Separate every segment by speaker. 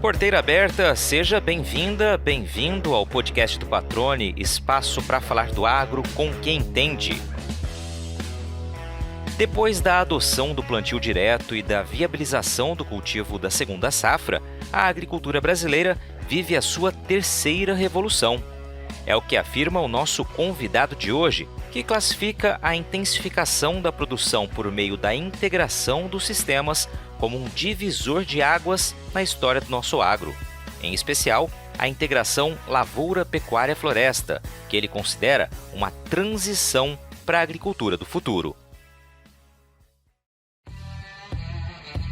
Speaker 1: Porteira aberta, seja bem-vinda, bem-vindo ao podcast do Patrone, espaço para falar do agro com quem entende. Depois da adoção do plantio direto e da viabilização do cultivo da segunda safra, a agricultura brasileira vive a sua terceira revolução. É o que afirma o nosso convidado de hoje, que classifica a intensificação da produção por meio da integração dos sistemas como um divisor de águas na história do nosso agro. Em especial, a integração lavoura-pecuária-floresta, que ele considera uma transição para a agricultura do futuro.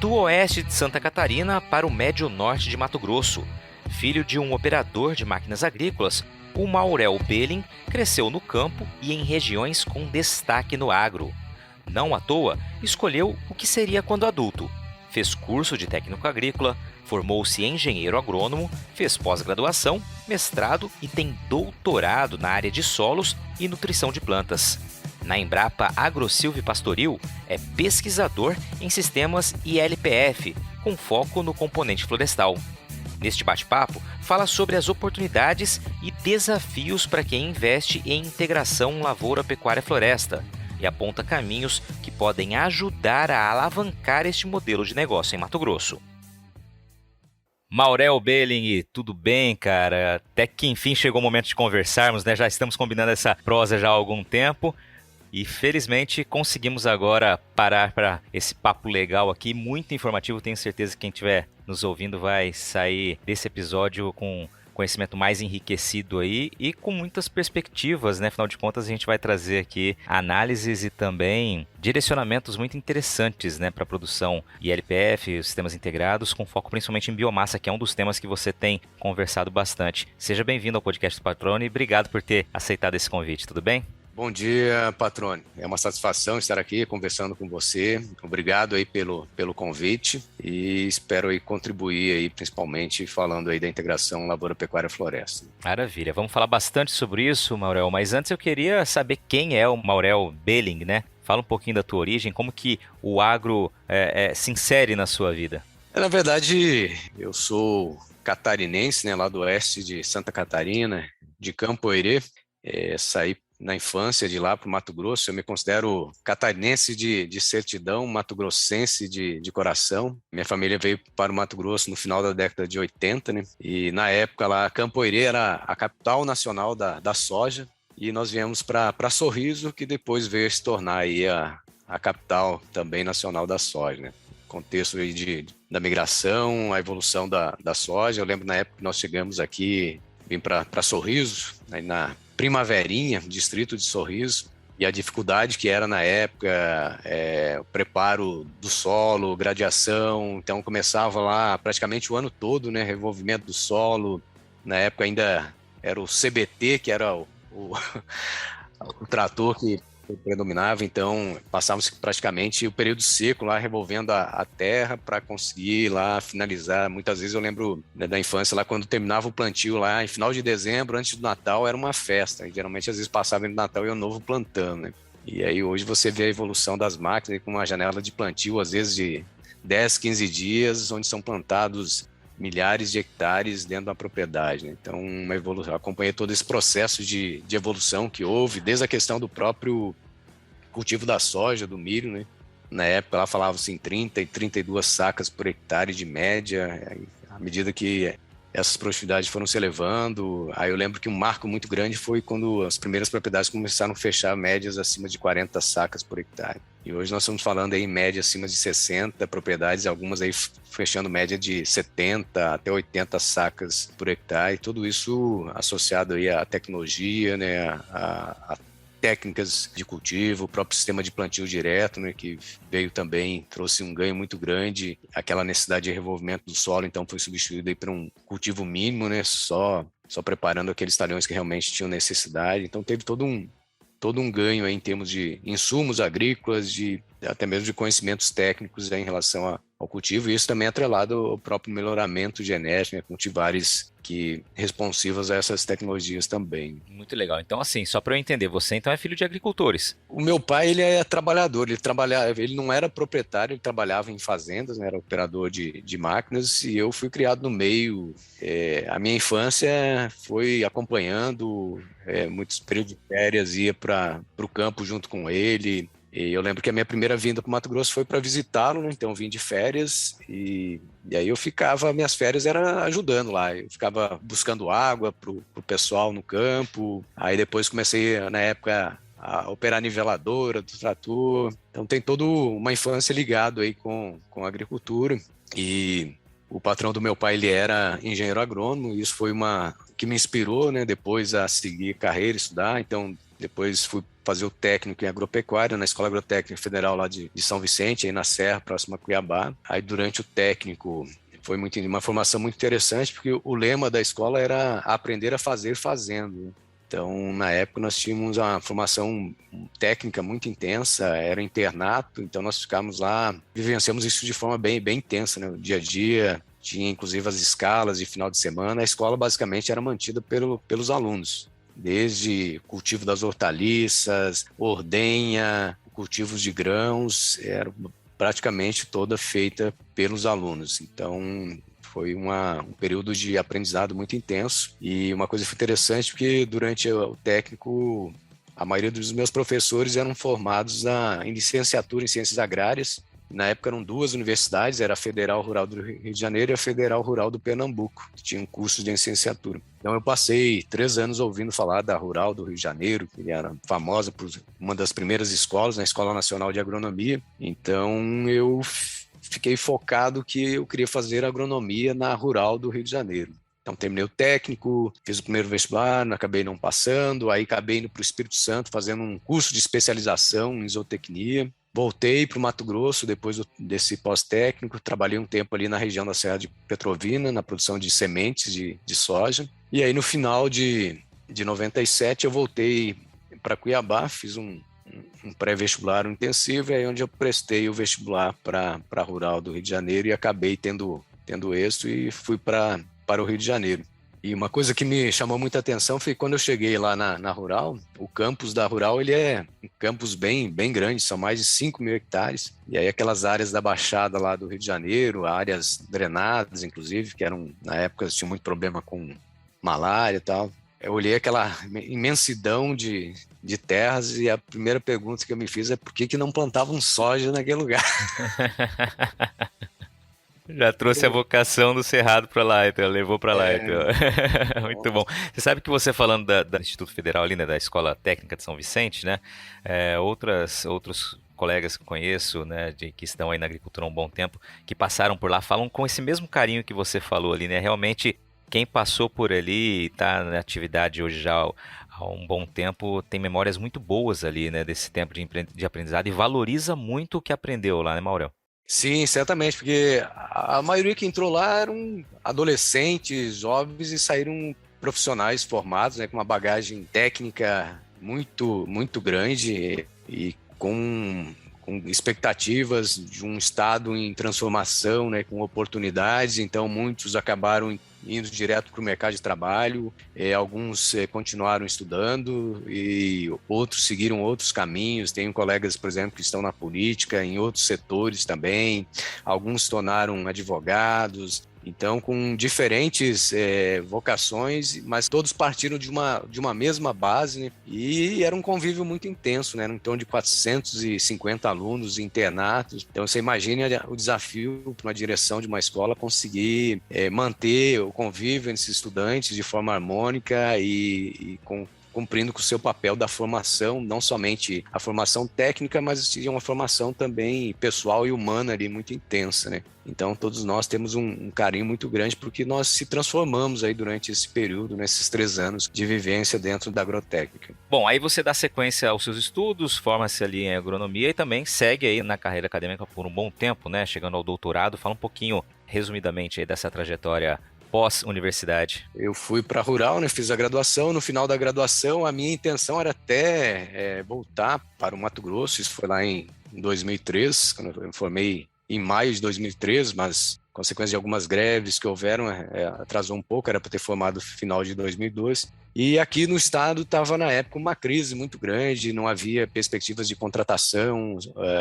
Speaker 1: Do oeste de Santa Catarina para o médio norte de Mato Grosso, filho de um operador de máquinas agrícolas, o Maurel Belling cresceu no campo e em regiões com destaque no agro. Não à toa, escolheu o que seria quando adulto. Fez curso de técnico agrícola, formou-se engenheiro agrônomo, fez pós-graduação, mestrado e tem doutorado na área de solos e nutrição de plantas. Na Embrapa Agrosilve Pastoril, é pesquisador em sistemas ILPF, com foco no componente florestal. Neste bate-papo, fala sobre as oportunidades e desafios para quem investe em integração lavoura-pecuária-floresta e aponta caminhos que podem ajudar a alavancar este modelo de negócio em Mato Grosso. Maurel Belling, tudo bem, cara? Até que enfim chegou o momento de conversarmos, né? Já estamos combinando essa prosa já há algum tempo. E felizmente conseguimos agora parar para esse papo legal aqui, muito informativo. Tenho certeza que quem estiver nos ouvindo vai sair desse episódio com conhecimento mais enriquecido aí e com muitas perspectivas, né? Afinal de contas, a gente vai trazer aqui análises e também direcionamentos muito interessantes, né, para a produção ILPF, os sistemas integrados, com foco principalmente em biomassa, que é um dos temas que você tem conversado bastante. Seja bem-vindo ao podcast do Patrone e obrigado por ter aceitado esse convite, tudo bem?
Speaker 2: Bom dia, Patrone. É uma satisfação estar aqui conversando com você. Obrigado aí pelo convite e espero aí contribuir aí, principalmente falando aí da integração lavoura-pecuária-floresta.
Speaker 1: Maravilha. Vamos falar bastante sobre isso, Maurel, mas antes eu queria saber quem é o Maurel Belling, né? Fala um pouquinho da tua origem, como que o agro se insere na sua vida.
Speaker 2: Na verdade, eu sou catarinense, né, lá do oeste de Santa Catarina, de Campoerê. Saí na infância de lá para o Mato Grosso. Eu me considero catarinense de certidão, mato-grossense de coração. Minha família veio para o Mato Grosso no final da década de 80, né? E na época lá, Campoerê era a capital nacional da soja, e nós viemos para Sorriso, que depois veio se tornar aí a capital também nacional da soja, né? Contexto aí da migração, a evolução da soja. Eu lembro na época que nós chegamos aqui, vim para Sorriso, aí na Primaverinha, distrito de Sorriso, e a dificuldade que era na época, o preparo do solo, gradiação. Então começava lá praticamente o ano todo, né, revolvimento do solo. Na época ainda era o CBT, que era o trator que predominava, então passávamos praticamente o período seco lá revolvendo a terra para conseguir lá finalizar. Muitas vezes eu lembro, né, da infância lá, quando terminava o plantio lá em final de dezembro, antes do Natal, era uma festa, e geralmente às vezes passava no Natal e o novo plantando, né? E aí hoje você vê a evolução das máquinas com uma janela de plantio às vezes de 10, 15 dias, onde são plantados milhares de hectares dentro da propriedade, né? Então, uma evolução. Acompanhei todo esse processo de evolução que houve, desde a questão do próprio cultivo da soja, do milho, né? Na época, lá falava-se em 30 e 32 sacas por hectare de média. À medida que essas produtividades foram se elevando, aí eu lembro que um marco muito grande foi quando as primeiras propriedades começaram a fechar médias acima de 40 sacas por hectare. E hoje nós estamos falando aí em média acima de 60 propriedades, algumas aí fechando média de 70 até 80 sacas por hectare. Tudo isso associado aí à tecnologia, né, a técnicas de cultivo, o próprio sistema de plantio direto, né, que veio também, trouxe um ganho muito grande. Aquela necessidade de revolvimento do solo, então, foi substituído aí por um cultivo mínimo, né, só preparando aqueles talhões que realmente tinham necessidade. Então teve todo um ganho aí em termos de insumos agrícolas, até mesmo de conhecimentos técnicos aí em relação ao cultivo, e isso também é atrelado ao próprio melhoramento genético, né, cultivares responsivas a essas tecnologias também.
Speaker 1: Muito legal. Então, assim, só para eu entender, você então é filho de agricultores.
Speaker 2: O meu pai, ele é trabalhador, ele não era proprietário, ele trabalhava em fazendas, né, era operador de máquinas, e eu fui criado no meio. A minha infância foi acompanhando, muitos períodos de férias, ia para o campo junto com ele. E eu lembro que a minha primeira vinda para o Mato Grosso foi para visitá-lo, né? Então eu vim de férias e aí eu ficava, minhas férias era ajudando lá, eu ficava buscando água para o pessoal no campo, aí depois comecei, na época, a operar niveladora do trator, então tem toda uma infância ligado aí com a agricultura. E o patrão do meu pai, ele era engenheiro agrônomo, e isso foi que me inspirou, né, depois a seguir carreira, estudar. Então depois fui fazer o técnico em agropecuária na Escola Agrotécnica Federal lá de São Vicente, aí na Serra, próximo a Cuiabá. Aí durante o técnico foi uma formação muito interessante, porque o lema da escola era aprender a fazer fazendo. Então, na época, nós tínhamos uma formação técnica muito intensa, era internato, então nós ficamos lá, vivenciamos isso de forma bem, bem intensa, né? O dia a dia, tinha inclusive as escalas de final de semana, a escola basicamente era mantida pelos alunos, desde cultivo das hortaliças, ordenha, cultivos de grãos, era praticamente toda feita pelos alunos. Então, foi um período de aprendizado muito intenso, e uma coisa interessante porque durante o técnico a maioria dos meus professores eram formados em licenciatura em ciências agrárias. Na época eram duas universidades, era a Federal Rural do Rio de Janeiro e a Federal Rural do Pernambuco, que tinham cursos de licenciatura. Então eu passei 3 anos ouvindo falar da Rural do Rio de Janeiro, que era famosa por uma das primeiras escolas, na Escola Nacional de Agronomia. Então eu fiquei focado que eu queria fazer agronomia na Rural do Rio de Janeiro. Então terminei o técnico, fiz o primeiro vestibular, acabei não passando, aí acabei indo para o Espírito Santo fazendo um curso de especialização em zootecnia. Voltei para o Mato Grosso depois desse pós-técnico, trabalhei um tempo ali na região da Serra de Petrovina, na produção de sementes de soja. E aí no final de 97 eu voltei para Cuiabá, fiz um pré-vestibular intensivo, e aí onde eu prestei o vestibular para a Rural do Rio de Janeiro e acabei tendo êxito e fui para o Rio de Janeiro. E uma coisa que me chamou muita atenção foi quando eu cheguei lá na Rural, o campus da Rural, ele é um campus bem, bem grande, são mais de 5.000 hectares, e aí aquelas áreas da Baixada lá do Rio de Janeiro, áreas drenadas, inclusive, que na época tinha muito problema com malária e tal. Eu olhei aquela imensidão de terras e a primeira pergunta que eu me fiz é por que não plantavam soja naquele lugar?
Speaker 1: Já trouxe a vocação do Cerrado para lá, então, levou para lá, então. Muito bom. Você sabe que você falando do Instituto Federal ali, né, da Escola Técnica de São Vicente, né, outros colegas que conheço, né, que estão aí na agricultura há um bom tempo, que passaram por lá, falam com esse mesmo carinho que você falou ali, né, realmente quem passou por ali e está na atividade hoje já há um bom tempo, tem memórias muito boas ali, né, desse tempo de aprendizado e valoriza muito o que aprendeu lá, né, Maurel?
Speaker 2: Sim, certamente, porque a maioria que entrou lá eram adolescentes, jovens, e saíram profissionais formados, né, com uma bagagem técnica muito, muito grande e com expectativas de um estado em transformação, né, com oportunidades. Então muitos acabaram indo direto para o mercado de trabalho, alguns continuaram estudando e outros seguiram outros caminhos. Tenho colegas, por exemplo, que estão na política, em outros setores também, alguns se tornaram advogados. Então, com diferentes vocações, mas todos partiram de uma mesma base, né? E era um convívio muito intenso, né? Era em torno de 450 alunos internatos. Então, você imagine o desafio para uma direção de uma escola conseguir manter o convívio entre esses estudantes de forma harmônica e cumprindo com o seu papel da formação, não somente a formação técnica, mas uma formação também pessoal e humana ali muito intensa, né? Então todos nós temos um carinho muito grande porque nós se transformamos aí durante esse período, nesses 3 anos de vivência dentro da agrotécnica.
Speaker 1: Bom, aí você dá sequência aos seus estudos, forma-se ali em agronomia e também segue aí na carreira acadêmica por um bom tempo, né? Chegando ao doutorado. Fala um pouquinho, resumidamente, aí dessa trajetória pós-universidade.
Speaker 2: Eu fui para a Rural, né, fiz a graduação. No final da graduação, a minha intenção era até voltar para o Mato Grosso. Isso foi lá em 2003, quando eu me formei em maio de 2013, mas consequência de algumas greves que houveram, atrasou um pouco, era para ter formado no final de 2002. E aqui no estado estava, na época, uma crise muito grande, não havia perspectivas de contratação,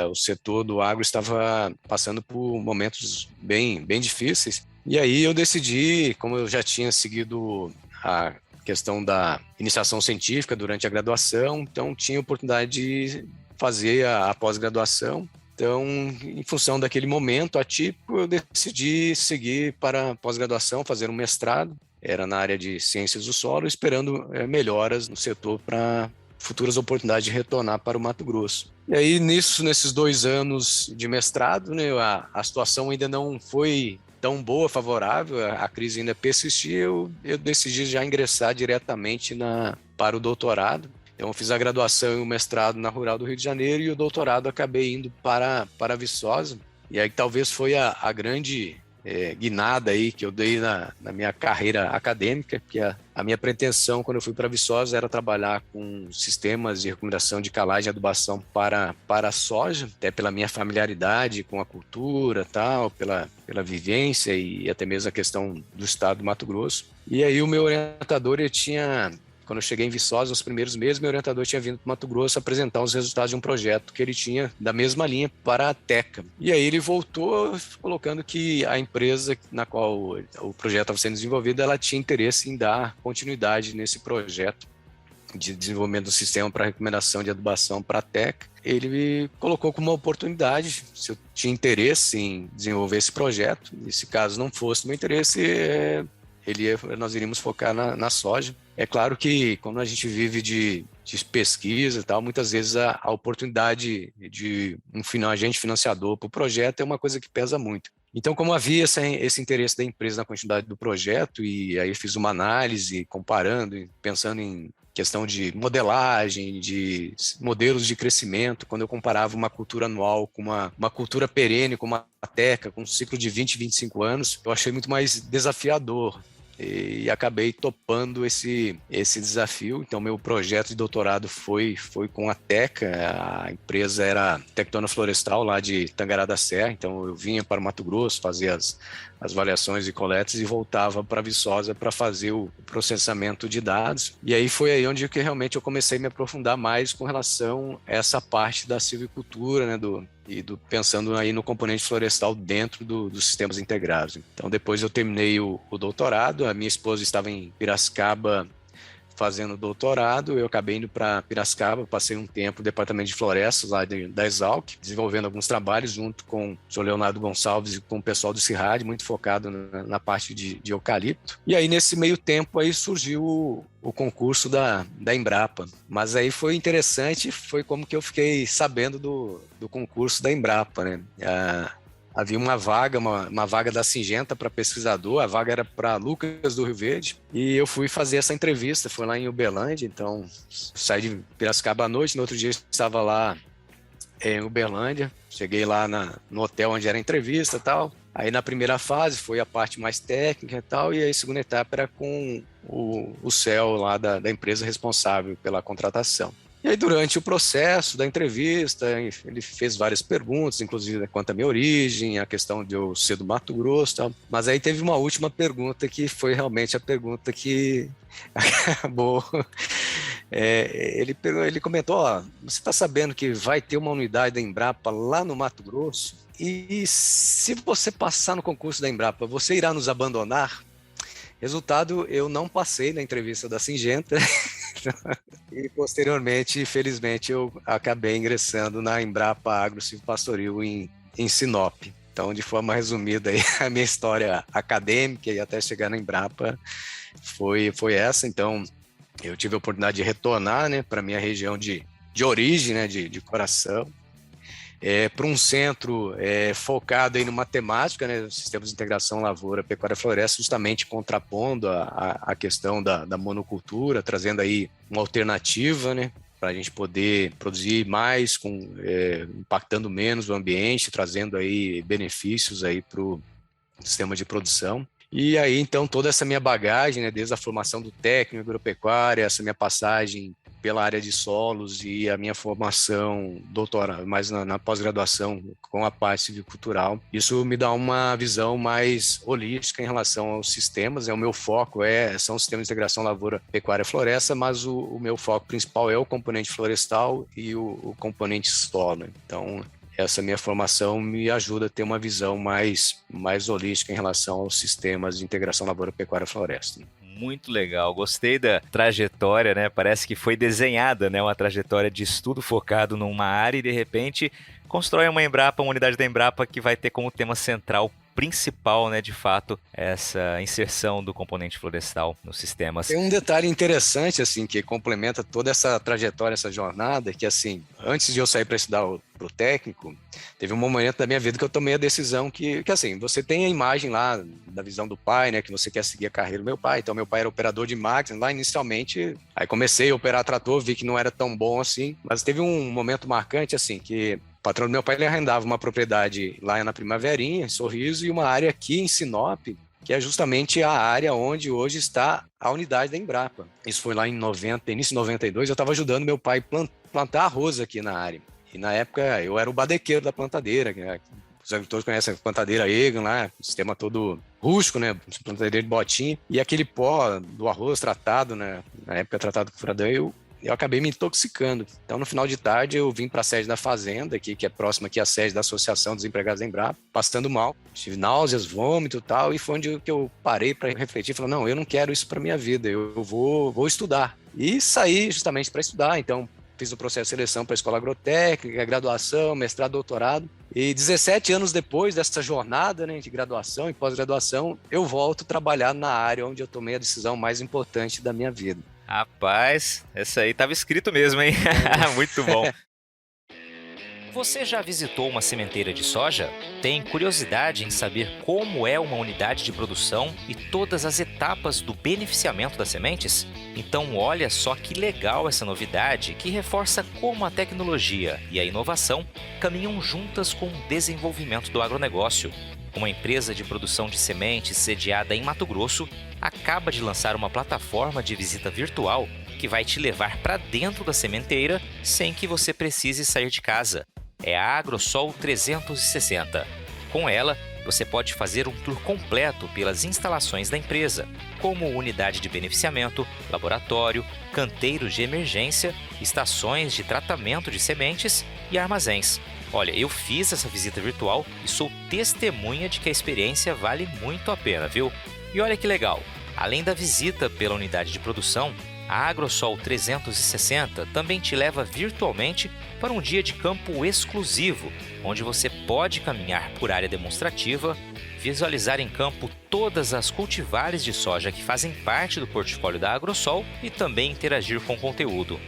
Speaker 2: o setor do agro estava passando por momentos bem difíceis. E aí eu decidi, como eu já tinha seguido a questão da iniciação científica durante a graduação, então tinha oportunidade de fazer a pós-graduação. Então, em função daquele momento atípico, eu decidi seguir para a pós-graduação, fazer um mestrado. Era na área de ciências do solo, esperando melhoras no setor para futuras oportunidades de retornar para o Mato Grosso. E aí, nesses 2 anos de mestrado, né, a situação ainda não foi tão boa, favorável, a crise ainda persistia, eu decidi já ingressar diretamente para o doutorado. Então, eu fiz a graduação e o mestrado na Rural do Rio de Janeiro e o doutorado acabei indo para Viçosa. E aí talvez foi a grande guinada aí que eu dei na minha carreira acadêmica, porque a minha pretensão quando eu fui para Viçosa era trabalhar com sistemas de recomendação de calagem e adubação para a soja, até pela minha familiaridade com a cultura, tal, pela vivência e até mesmo a questão do estado do Mato Grosso. E aí o meu orientador, ele tinha... Quando eu cheguei em Viçosa, nos primeiros meses, meu orientador tinha vindo para o Mato Grosso apresentar os resultados de um projeto que ele tinha da mesma linha para a Teca. E aí ele voltou colocando que a empresa na qual o projeto estava sendo desenvolvido, ela tinha interesse em dar continuidade nesse projeto de desenvolvimento do sistema para recomendação de adubação para a Teca. Ele me colocou como uma oportunidade, se eu tinha interesse em desenvolver esse projeto, e se caso não fosse meu interesse, nós iríamos focar na soja. É claro que quando a gente vive de pesquisa e tal, muitas vezes a oportunidade de um agente financiador para o projeto é uma coisa que pesa muito. Então, como havia esse interesse da empresa na continuidade do projeto, e aí fiz uma análise comparando, pensando em questão de modelagem, de modelos de crescimento, quando eu comparava uma cultura anual com uma cultura perene, como a teca, com um ciclo de 20, 25 anos, eu achei muito mais desafiador. E acabei topando esse desafio. Então, meu projeto de doutorado foi com a Teca. A empresa era Tectona Florestal, lá de Tangará da Serra. Então, eu vinha para o Mato Grosso, fazia as avaliações e coletas e voltava para Viçosa para fazer o processamento de dados. E aí foi aí onde que realmente eu comecei a me aprofundar mais com relação a essa parte da silvicultura, né, pensando aí no componente florestal dentro dos sistemas integrados. Então, depois eu terminei o doutorado, a minha esposa estava em Piracicaba fazendo doutorado, eu acabei indo para Piracicaba, passei um tempo no departamento de florestas lá da Exalc, desenvolvendo alguns trabalhos junto com o Sr. Leonardo Gonçalves e com o pessoal do CIRAD, muito focado na parte de eucalipto. E aí, nesse meio tempo, aí surgiu o concurso da Embrapa. Mas aí foi interessante, foi como que eu fiquei sabendo do concurso da Embrapa, né? Havia uma vaga da Syngenta para pesquisador, a vaga era para Lucas do Rio Verde, e eu fui fazer essa entrevista, foi lá em Uberlândia, então saí de Piracicaba à noite, no outro dia estava lá em Uberlândia, cheguei lá no hotel onde era a entrevista e tal, aí na primeira fase foi a parte mais técnica e tal, e aí a segunda etapa era com o CEO lá da empresa responsável pela contratação. E aí, durante o processo da entrevista, ele fez várias perguntas, inclusive quanto à minha origem, a questão de eu ser do Mato Grosso e tal. Mas aí teve uma última pergunta que foi realmente a pergunta que acabou. Ele comentou, você está sabendo que vai ter uma unidade da Embrapa lá no Mato Grosso? E se você passar no concurso da Embrapa, você irá nos abandonar? Resultado, eu não passei na entrevista da Syngenta. E posteriormente, felizmente, eu acabei ingressando na Embrapa Agro Silvopastoril em Sinop. Então, de forma resumida, aí, a minha história acadêmica e até chegar na Embrapa foi essa. Então, eu tive a oportunidade de retornar, né, para a minha região de origem, né, de coração, para um centro focado aí no matemática, né, sistemas de integração lavoura, pecuária, floresta, justamente contrapondo a questão da monocultura, trazendo aí uma alternativa, né, para a gente poder produzir mais, impactando menos o ambiente, trazendo aí benefícios aí para o sistema de produção. E aí, então, toda essa minha bagagem, né, desde a formação do técnico agropecuária, essa minha passagem pela área de solos e a minha formação doutoral, mais na pós-graduação com a parte civicultural, isso me dá uma visão mais holística em relação aos sistemas. O meu foco são os sistemas de integração lavoura, pecuária, floresta, mas o meu foco principal é o componente florestal e o componente solo. Então, essa minha formação me ajuda a ter uma visão mais holística em relação aos sistemas de integração lavoura, pecuária, floresta.
Speaker 1: Muito legal, gostei da trajetória, né? Parece que foi desenhada, né? Uma trajetória de estudo focado numa área e de repente constrói uma Embrapa, uma unidade da Embrapa que vai ter como tema central principal, né, de fato, essa inserção do componente florestal nos sistemas.
Speaker 2: Tem um detalhe interessante, assim, que complementa toda essa trajetória, essa jornada, que, assim, antes de eu sair para estudar pro técnico, teve um momento da minha vida que eu tomei a decisão que assim, você tem a imagem lá da visão do pai, né, que você quer seguir a carreira do meu pai. Então, meu pai era operador de máquinas lá inicialmente, aí comecei a operar trator, vi que não era tão bom assim, mas teve um momento marcante, assim, que o patrão do meu pai, ele arrendava uma propriedade lá na Primaverinha, em Sorriso, e uma área aqui em Sinop, que é justamente a área onde hoje está a unidade da Embrapa. Isso foi lá em início de 92, eu estava ajudando meu pai plantar arroz aqui na área. E na época eu era o badequeiro da plantadeira, que os agricultores conhecem a plantadeira Egan lá, o sistema todo rústico, né, plantadeira de botinha, e aquele pó do arroz tratado, né, na época tratado com furadão, eu acabei me intoxicando. Então, no final de tarde, eu vim para a sede da fazenda, aqui, que é próxima aqui à sede da Associação dos Empregados da Embrapa, passando mal. Tive náuseas, vômito e tal, e foi onde eu parei para refletir. Falei, não, eu não quero isso para minha vida, eu vou estudar. E saí justamente para estudar. Então, fiz o processo de seleção para a escola agrotécnica, graduação, mestrado, doutorado. E 17 anos depois dessa jornada, né, de graduação e pós-graduação, eu volto a trabalhar na área onde eu tomei a decisão mais importante da minha vida.
Speaker 1: Rapaz, essa aí tava escrito mesmo, hein? Muito bom. Você já visitou uma sementeira de soja? Tem curiosidade em saber como é uma unidade de produção e todas as etapas do beneficiamento das sementes? Então olha só que legal essa novidade que reforça como a tecnologia e a inovação caminham juntas com o desenvolvimento do agronegócio. Uma empresa de produção de sementes sediada em Mato Grosso acaba de lançar uma plataforma de visita virtual que vai te levar para dentro da sementeira sem que você precise sair de casa. É a AgroSol 360. Com ela, você pode fazer um tour completo pelas instalações da empresa, como unidade de beneficiamento, laboratório, canteiros de emergência, estações de tratamento de sementes e armazéns. Olha, eu fiz essa visita virtual e sou testemunha de que a experiência vale muito a pena, viu? E olha que legal, além da visita pela unidade de produção, a AgroSol 360 também te leva virtualmente para um dia de campo exclusivo, onde você pode caminhar por área demonstrativa, visualizar em campo todas as cultivares de soja que fazem parte do portfólio da AgroSol e também interagir com o conteúdo.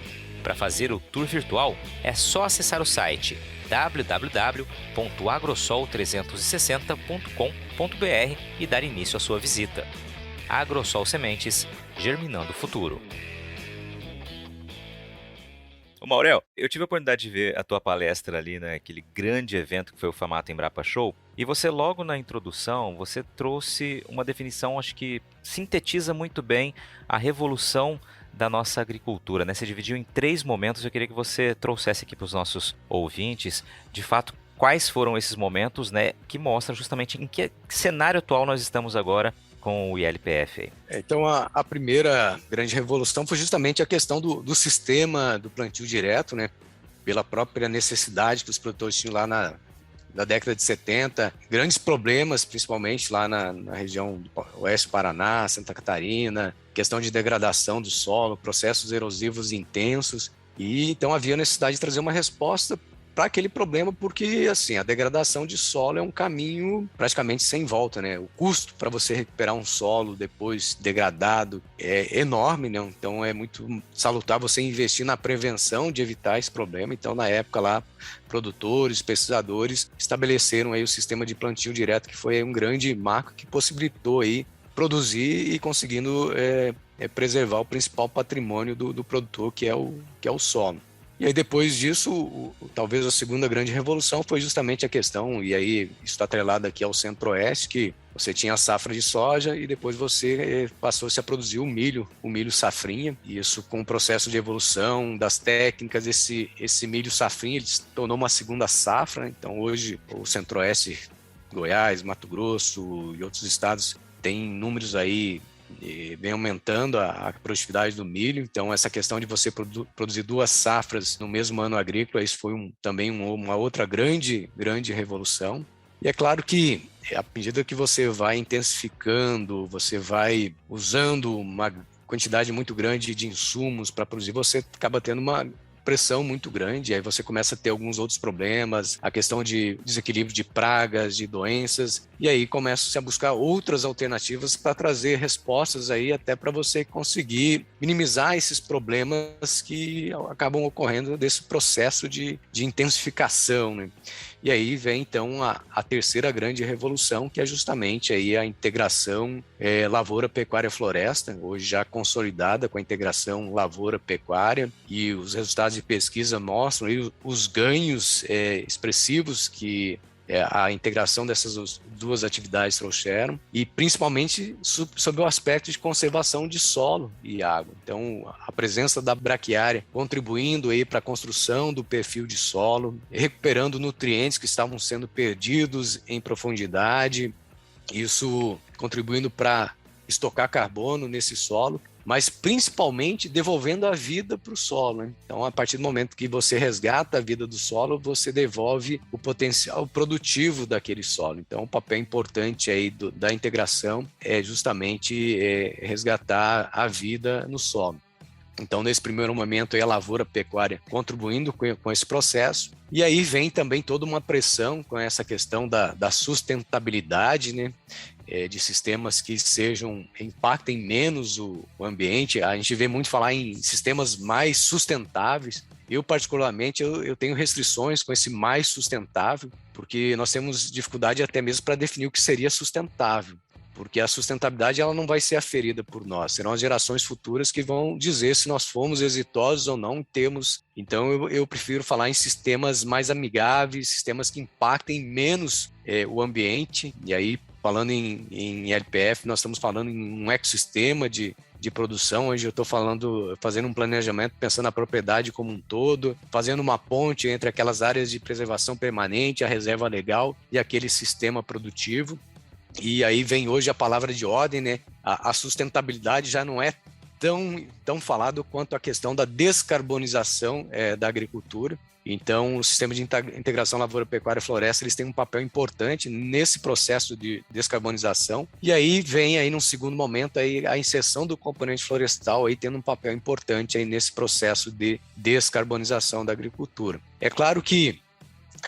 Speaker 1: Para fazer o tour virtual, é só acessar o site www.agrosol360.com.br e dar início à sua visita. AgroSol Sementes, germinando o futuro. Ô Maurel, eu tive a oportunidade de ver a tua palestra ali naquele grande evento que foi o Famata Embrapa Show, e você logo na introdução, você trouxe uma definição, acho que sintetiza muito bem a revolução da nossa agricultura, né? Você dividiu em 3 momentos, eu queria que você trouxesse aqui para os nossos ouvintes, de fato, quais foram esses momentos, né, que mostram justamente em que cenário atual nós estamos agora com o ILPF.
Speaker 2: Então, a primeira grande revolução foi justamente a questão do sistema do plantio direto, né? Pela própria necessidade que os produtores tinham lá na década de 70, grandes problemas, principalmente lá na região do Oeste do Paraná, Santa Catarina, questão de degradação do solo, processos erosivos intensos, e então havia necessidade de trazer uma resposta para aquele problema, porque assim, a degradação de solo é um caminho praticamente sem volta, né? O custo para você recuperar um solo depois degradado é enorme, né? Então é muito salutar você investir na prevenção de evitar esse problema. Então, na época lá, produtores, pesquisadores estabeleceram aí o sistema de plantio direto, que foi um grande marco que possibilitou aí produzir e conseguindo preservar o principal patrimônio do produtor, que é o solo. E aí depois disso, talvez a segunda grande revolução foi justamente a questão, e aí isso está atrelado aqui ao Centro-Oeste, que você tinha a safra de soja e depois você passou-se a produzir o milho safrinha, e isso com o processo de evolução das técnicas, esse milho safrinha ele se tornou uma segunda safra, né? Então hoje o Centro-Oeste, Goiás, Mato Grosso e outros estados têm números aí e vem aumentando a produtividade do milho. Então essa questão de você produzir duas safras no mesmo ano agrícola, isso foi também uma outra grande revolução. E é claro que à medida que você vai intensificando, você vai usando uma quantidade muito grande de insumos para produzir, você acaba tendo uma pressão muito grande, aí você começa a ter alguns outros problemas, a questão de desequilíbrio de pragas, de doenças, e aí começa a buscar outras alternativas para trazer respostas aí até para você conseguir minimizar esses problemas que acabam ocorrendo desse processo de intensificação, né? E aí vem então a terceira grande revolução, que é justamente aí a integração lavoura, pecuária, floresta, hoje já consolidada com a integração lavoura, pecuária, e os resultados de pesquisa mostram aí os ganhos expressivos que a integração dessas duas atividades trouxeram, e principalmente sob o aspecto de conservação de solo e água. Então, a presença da braquiária contribuindo aí para a construção do perfil de solo, recuperando nutrientes que estavam sendo perdidos em profundidade, isso contribuindo para estocar carbono nesse solo, mas principalmente devolvendo a vida para o solo, né? Então, a partir do momento que você resgata a vida do solo, você devolve o potencial produtivo daquele solo. Então, o papel importante aí da integração é justamente resgatar a vida no solo. Então, nesse primeiro momento, aí, a lavoura, a pecuária contribuindo com esse processo. E aí vem também toda uma pressão com essa questão da sustentabilidade, né? De sistemas que impactem menos o ambiente. A gente vê muito falar em sistemas mais sustentáveis. Eu, particularmente, eu tenho restrições com esse mais sustentável, porque nós temos dificuldade até mesmo para definir o que seria sustentável, porque a sustentabilidade ela não vai ser aferida por nós, serão as gerações futuras que vão dizer se nós fomos exitosos ou não em termos. Então eu prefiro falar em sistemas mais amigáveis, sistemas que impactem menos o ambiente, e aí falando em LPF, nós estamos falando em um ecossistema de produção. Hoje eu estou fazendo um planejamento pensando na propriedade como um todo, fazendo uma ponte entre aquelas áreas de preservação permanente, a reserva legal e aquele sistema produtivo. E aí vem hoje a palavra de ordem, né? A sustentabilidade já não é tão falado quanto a questão da descarbonização da agricultura. Então, o sistema de integração lavoura, pecuária e floresta, eles têm um papel importante nesse processo de descarbonização. E aí vem aí num segundo momento aí a inserção do componente florestal aí tendo um papel importante aí nesse processo de descarbonização da agricultura. É claro que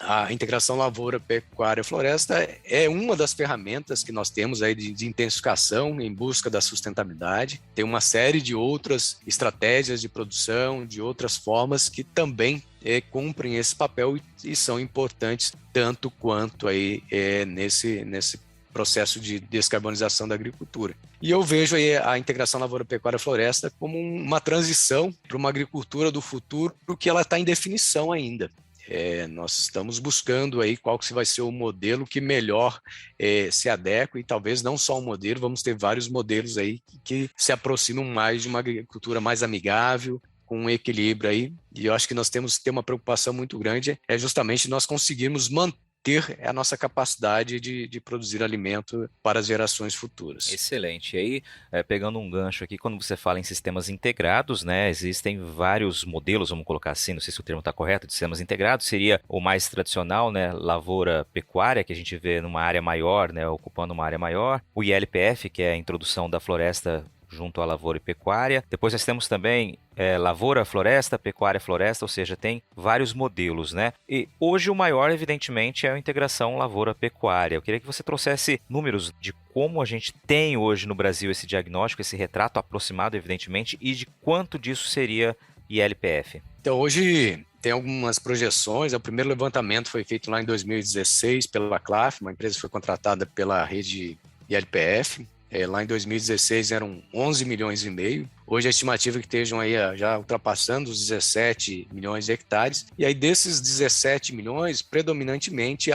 Speaker 2: a integração lavoura, pecuária e floresta é uma das ferramentas que nós temos aí de intensificação em busca da sustentabilidade. Tem uma série de outras estratégias de produção, de outras formas que também cumprem esse papel e são importantes tanto quanto aí nesse processo de descarbonização da agricultura. E eu vejo aí a integração lavoura, pecuária e floresta como uma transição para uma agricultura do futuro, porque ela está em definição ainda. Nós estamos buscando aí qual que vai ser o modelo que melhor se adequa, e talvez não só um modelo, vamos ter vários modelos aí que se aproximam mais de uma agricultura mais amigável, com um equilíbrio aí, e eu acho que nós temos que ter uma preocupação muito grande, justamente nós conseguirmos manter a nossa capacidade de produzir alimento para as gerações futuras.
Speaker 1: Excelente. E aí, pegando um gancho aqui, quando você fala em sistemas integrados, né, existem vários modelos, vamos colocar assim, não sei se o termo está correto, de sistemas integrados, seria o mais tradicional, né, lavoura pecuária, que a gente vê numa área maior, né, ocupando uma área maior, o ILPF, que é a introdução da floresta junto à lavoura e pecuária. Depois nós temos também lavoura, floresta, pecuária, floresta, ou seja, tem vários modelos, né? E hoje o maior, evidentemente, é a integração lavoura-pecuária. Eu queria que você trouxesse números de como a gente tem hoje no Brasil esse diagnóstico, esse retrato aproximado, evidentemente, e de quanto disso seria ILPF.
Speaker 2: Então, hoje tem algumas projeções. O primeiro levantamento foi feito lá em 2016 pela CLAF, uma empresa que foi contratada pela rede ILPF. Lá em 2016 eram 11 milhões e meio. Hoje a estimativa é que estejam aí já ultrapassando os 17 milhões de hectares. E aí desses 17 milhões, predominantemente,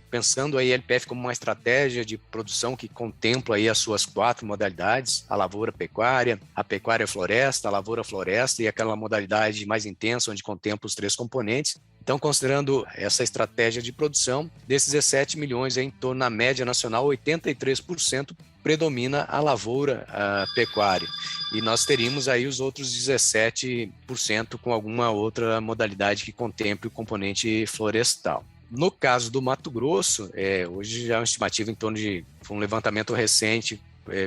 Speaker 2: pensando a ILPF como uma estratégia de produção que contempla aí as suas 4 modalidades, a lavoura-pecuária, a pecuária-floresta, a lavoura-floresta e aquela modalidade mais intensa, onde contempla os 3 componentes. Então, considerando essa estratégia de produção, desses 17 milhões, em torno da média nacional, 83% predomina a lavoura pecuária. E nós teríamos aí os outros 17% com alguma outra modalidade que contemple o componente florestal. No caso do Mato Grosso, hoje já é uma estimativa em torno de um levantamento recente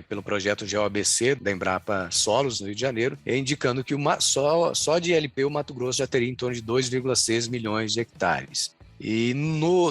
Speaker 2: pelo projeto GeoABC da Embrapa Solos, no Rio de Janeiro, indicando que só de ILP o Mato Grosso já teria em torno de 2,6 milhões de hectares. E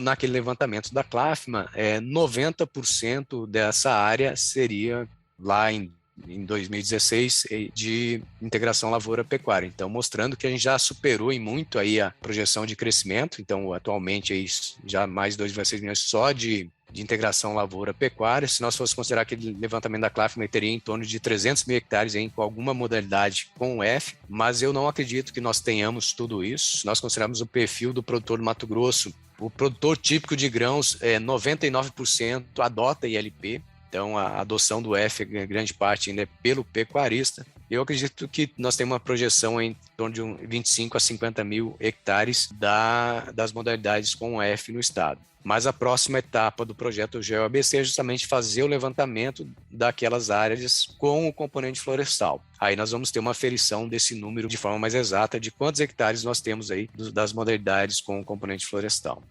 Speaker 2: naquele levantamento da CLAFMA, 90% dessa área seria lá em 2016 de integração lavoura-pecuária. Então, mostrando que a gente já superou em muito aí a projeção de crescimento. Então, atualmente, aí já mais 2,6 milhões só de integração lavoura-pecuária. Se nós fosse considerar aquele levantamento da CLAFMA, teria em torno de 300 mil hectares com alguma modalidade com o F, mas eu não acredito que nós tenhamos tudo isso. Se nós considerarmos o perfil do produtor do Mato Grosso, o produtor típico de grãos, 99% adota ILP, então a adoção do F, grande parte ainda é pelo pecuarista. Eu acredito que nós temos uma projeção em torno de 25 a 50 mil hectares das modalidades com o F no estado. Mas a próxima etapa do projeto GeoABC é justamente fazer o levantamento daquelas áreas com o componente florestal. Aí nós vamos ter uma aferição desse número de forma mais exata de quantos hectares nós temos aí das modalidades com o componente florestal.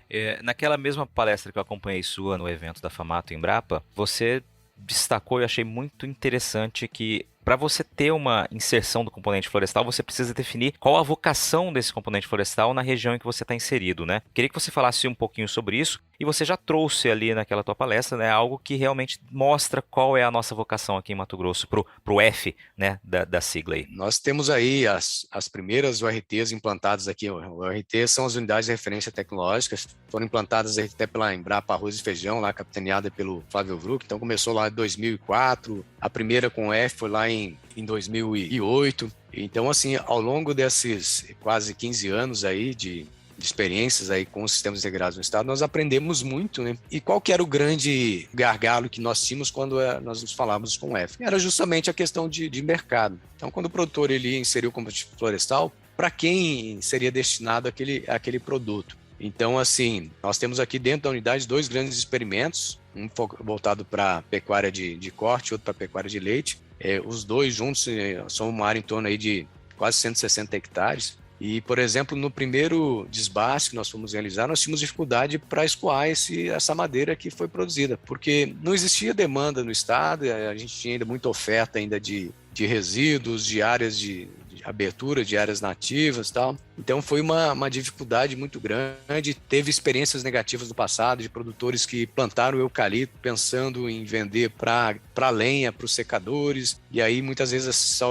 Speaker 1: Naquela mesma palestra que eu acompanhei sua no evento da Famato Embrapa, você destacou e achei muito interessante que para você ter uma inserção do componente florestal, você precisa definir qual a vocação desse componente florestal na região em que você está inserido, né? Queria que você falasse um pouquinho sobre isso, e você já trouxe ali naquela tua palestra, né, algo que realmente mostra qual é a nossa vocação aqui em Mato Grosso, pro F, né, da sigla aí.
Speaker 2: Nós temos aí as primeiras URTs implantadas aqui. O URT são as unidades de referência tecnológicas, foram implantadas até pela Embrapa Arroz e Feijão, lá capitaneada pelo Flávio Vruck. Então começou lá em 2004, a primeira com o F foi lá em 2008. Então, assim, ao longo desses quase 15 anos aí de experiências aí com os sistemas integrados no estado, nós aprendemos muito, né? E qual que era o grande gargalo que nós tínhamos quando nós nos falávamos com o F? Era justamente a questão de mercado. Então, quando o produtor ele inseriu o componente florestal, para quem seria destinado aquele produto? Então, assim, nós temos aqui dentro da unidade 2 grandes experimentos, um voltado para pecuária de corte, outro para pecuária de leite. Os dois juntos são uma área em torno aí de quase 160 hectares. E, por exemplo, no primeiro desbaste que nós fomos realizar, nós tínhamos dificuldade para escoar essa madeira que foi produzida, porque não existia demanda no estado, a gente tinha ainda muita oferta ainda de resíduos, de áreas de abertura de áreas nativas e tal. Então foi uma dificuldade muito grande. Teve experiências negativas no passado de produtores que plantaram o eucalipto pensando em vender para lenha, para os secadores, e aí muitas vezes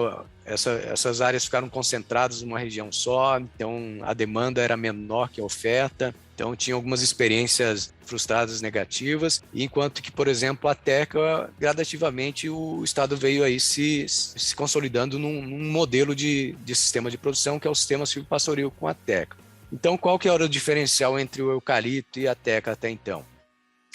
Speaker 2: essas áreas ficaram concentradas numa região só, então a demanda era menor que a oferta. Então, tinha algumas experiências frustradas negativas, enquanto que, por exemplo, a Teca, gradativamente, o Estado veio aí se consolidando num modelo de sistema de produção, que é o sistema silvopastoril com a Teca. Então, qual que era o diferencial entre o eucalipto e a Teca até então?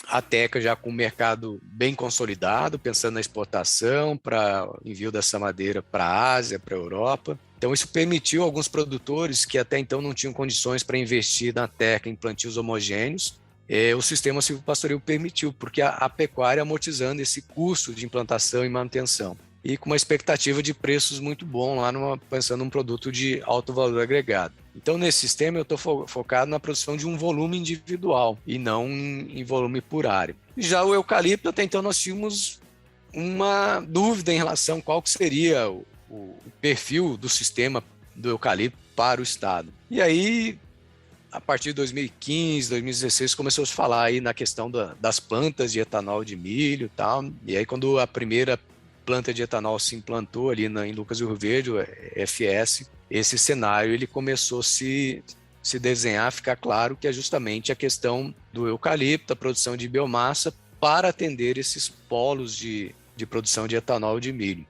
Speaker 2: A Teca já com o mercado bem consolidado, pensando na exportação, para envio dessa madeira para a Ásia, para a Europa. Então, isso permitiu a alguns produtores que até então não tinham condições para investir na Teca em plantios homogêneos. O sistema silvopastoril permitiu, porque a pecuária amortizando esse custo de implantação e manutenção. E com uma expectativa de preços muito bom lá, pensando num produto de alto valor agregado. Então, nesse sistema, eu estou focado na produção de um volume individual e não em volume por área. Já o eucalipto, até então, nós tínhamos uma dúvida em relação a qual que seria o perfil do sistema do eucalipto para o estado. E aí, a partir de 2015, 2016, começou a se falar aí na questão das plantas de etanol de milho e tal. E aí, quando a primeira planta de etanol se implantou ali em Lucas do Rio Verde, o FS, esse cenário ele começou a se desenhar, ficar claro que é justamente a questão do eucalipto, a produção de biomassa para atender esses polos de de produção de etanol de milho.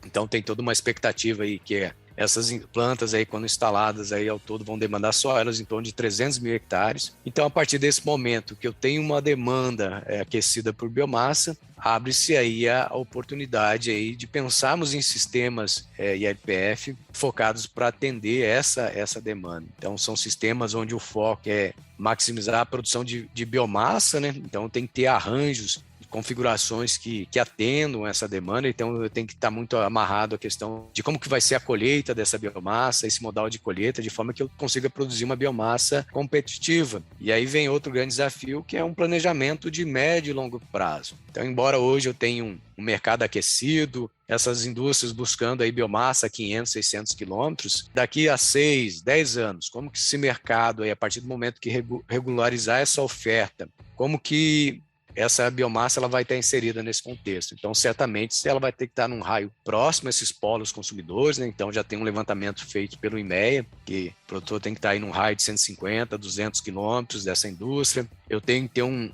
Speaker 2: Então tem toda uma expectativa aí que essas plantas aí, quando instaladas aí ao todo, vão demandar só elas em torno de 300 mil hectares. Então, a partir desse momento que eu tenho uma demanda aquecida por biomassa, abre-se aí a oportunidade aí de pensarmos em sistemas ILPF focados para atender essa demanda. Então, são sistemas onde o foco é maximizar a produção de biomassa, né? Então, tem que ter arranjos, configurações que atendam essa demanda, então eu tenho que estar muito amarrado à questão de como que vai ser a colheita dessa biomassa, esse modal de colheita, de forma que eu consiga produzir uma biomassa competitiva. E aí vem outro grande desafio, que é um planejamento de médio e longo prazo. Então, embora hoje eu tenha um mercado aquecido, essas indústrias buscando aí biomassa a 500, 600 quilômetros, daqui a 6, 10 anos, como que esse mercado, aí, a partir do momento que regularizar essa oferta, como que essa biomassa ela vai estar inserida nesse contexto. Então, certamente, ela vai ter que estar num raio próximo a esses polos consumidores, né? Então, já tem um levantamento feito pelo IMEA, que o produtor tem que estar aí num raio de 150, 200 quilômetros dessa indústria. Eu tenho que ter um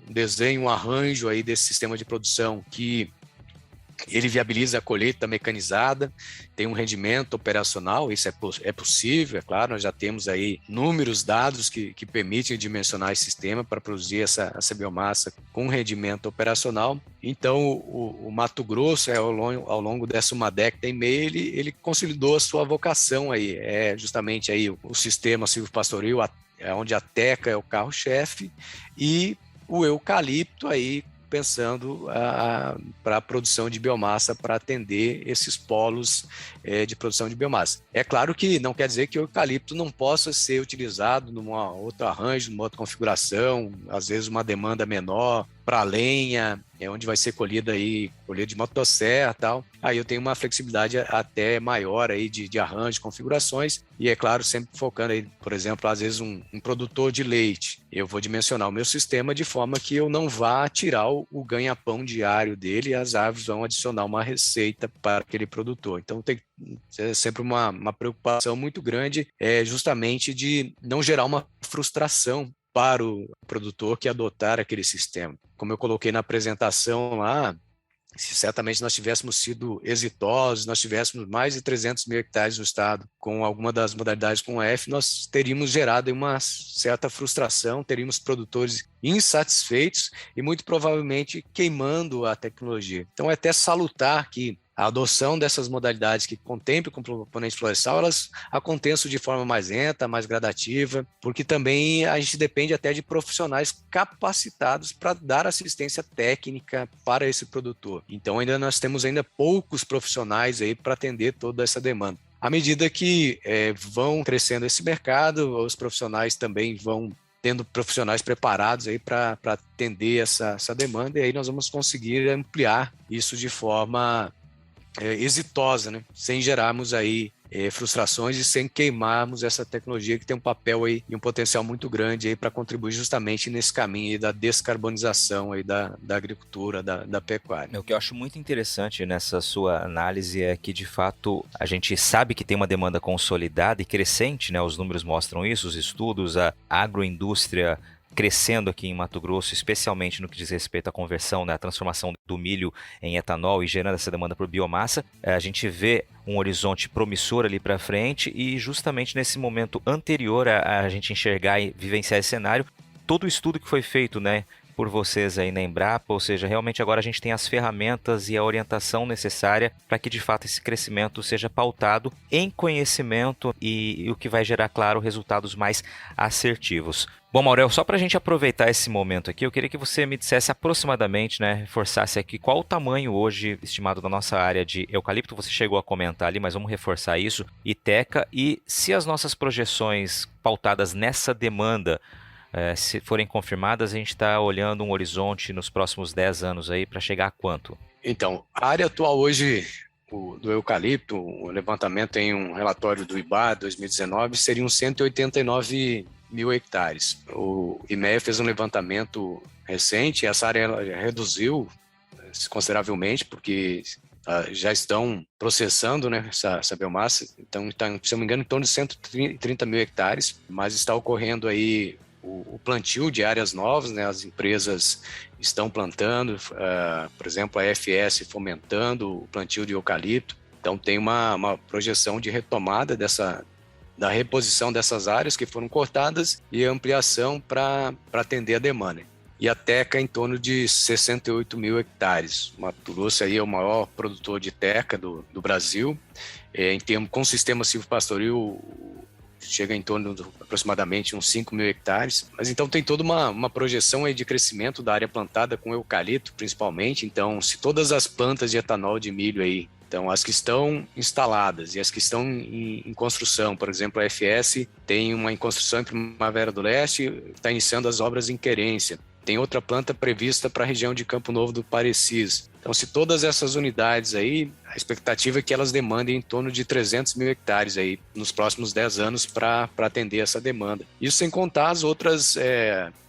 Speaker 2: desenho, um arranjo aí desse sistema de produção que ele viabiliza a colheita mecanizada, tem um rendimento operacional, isso é possível, é claro, nós já temos aí números, dados que permitem dimensionar esse sistema para produzir essa biomassa com rendimento operacional. Então, o Mato Grosso, ao longo dessa uma década e meia, ele consolidou a sua vocação aí, justamente aí o sistema silvopastoril, onde a teca é o carro-chefe, e o eucalipto aí, pensando para a produção de biomassa, para atender esses polos de produção de biomassa. É claro que não quer dizer que o eucalipto não possa ser utilizado num outro arranjo, numa outra configuração, às vezes uma demanda menor para lenha, onde vai ser colhida de motosserra e tal. Aí eu tenho uma flexibilidade até maior aí de arranjo, configurações, e é claro, sempre focando aí, por exemplo, às vezes um produtor de leite, eu vou dimensionar o meu sistema de forma que eu não vá tirar o ganha-pão diário dele, e as aves vão adicionar uma receita para aquele produtor. Então tem sempre uma preocupação muito grande, justamente de não gerar uma frustração para o produtor que adotar aquele sistema. Como eu coloquei na apresentação lá, se certamente nós tivéssemos sido exitosos, nós tivéssemos mais de 300 mil hectares no estado com alguma das modalidades com F, nós teríamos gerado uma certa frustração, teríamos produtores insatisfeitos e muito provavelmente queimando a tecnologia. Então é até salutar que a adoção dessas modalidades que contemplem com componente florestal, elas aconteçam de forma mais lenta, mais gradativa, porque também a gente depende até de profissionais capacitados para dar assistência técnica para esse produtor. Então nós temos ainda poucos profissionais aí para atender toda essa demanda. À medida que vão crescendo esse mercado, os profissionais também vão tendo profissionais preparados aí para atender essa demanda, e aí nós vamos conseguir ampliar isso de forma exitosa, né? Sem gerarmos aí frustrações e sem queimarmos essa tecnologia que tem um papel aí e um potencial muito grande aí para contribuir justamente nesse caminho aí da descarbonização aí da agricultura, da pecuária.
Speaker 1: O que eu acho muito interessante nessa sua análise é que, de fato, a gente sabe que tem uma demanda consolidada e crescente, né? Os números mostram isso, os estudos, a agroindústria crescendo aqui em Mato Grosso, especialmente no que diz respeito à conversão, né, a transformação do milho em etanol e gerando essa demanda por biomassa. A gente vê um horizonte promissor ali para frente e justamente nesse momento anterior a gente enxergar e vivenciar esse cenário, todo o estudo que foi feito, né, por vocês aí na Embrapa, ou seja, realmente agora a gente tem as ferramentas e a orientação necessária para que de fato esse crescimento seja pautado em conhecimento e o que vai gerar, claro, resultados mais assertivos. Bom, Maurel, só para a gente aproveitar esse momento aqui, eu queria que você me dissesse aproximadamente, né, reforçasse aqui qual o tamanho hoje estimado da nossa área de eucalipto, você chegou a comentar ali, mas vamos reforçar isso, e teca, e se as nossas projeções pautadas nessa demanda se forem confirmadas, a gente está olhando um horizonte nos próximos 10 anos aí para chegar a quanto?
Speaker 2: Então, a área atual hoje do eucalipto, o levantamento em um relatório do IBÁ 2019, seriam 189 mil hectares. O IMEA fez um levantamento recente, essa área reduziu consideravelmente, porque já estão processando, né, essa biomassa, então está, se não me engano, em torno de 130 mil hectares, mas está ocorrendo aí o plantio de áreas novas, né? As empresas estão plantando, por exemplo, a FS fomentando o plantio de eucalipto. Então, tem uma projeção de retomada da reposição dessas áreas que foram cortadas e ampliação para atender a demanda. E a teca em torno de 68 mil hectares. Mato Grosso aí é o maior produtor de teca do Brasil. Em termos com sistema silvopastoril, chega em torno de aproximadamente uns 5 mil hectares. Mas então tem toda uma projeção aí de crescimento da área plantada com eucalipto, principalmente. Então, se todas as plantas de etanol de milho aí, então as que estão instaladas e as que estão em construção, por exemplo, a FS tem uma em construção em Primavera do Leste, está iniciando as obras em Querência. Tem outra planta prevista para a região de Campo Novo do Parecis. Então, se todas essas unidades aí, a expectativa é que elas demandem em torno de 300 mil hectares aí nos próximos 10 anos para atender essa demanda. Isso sem contar as outras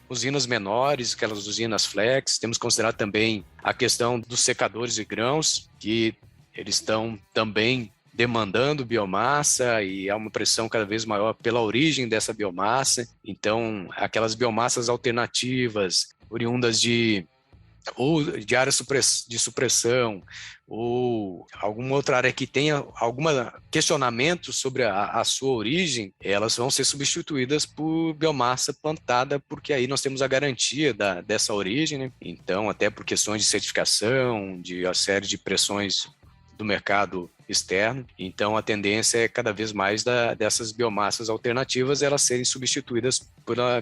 Speaker 2: usinas menores, aquelas usinas flex. Temos que considerar também a questão dos secadores de grãos, que eles estão também demandando biomassa e há uma pressão cada vez maior pela origem dessa biomassa. Então, aquelas biomassas alternativas, oriundas de áreas de supressão ou alguma outra área que tenha algum questionamento sobre a sua origem, elas vão ser substituídas por biomassa plantada, porque aí nós temos a garantia dessa origem, né? Então, até por questões de certificação, de uma série de pressões do mercado externo. Então, a tendência é cada vez mais dessas biomassas alternativas elas serem substituídas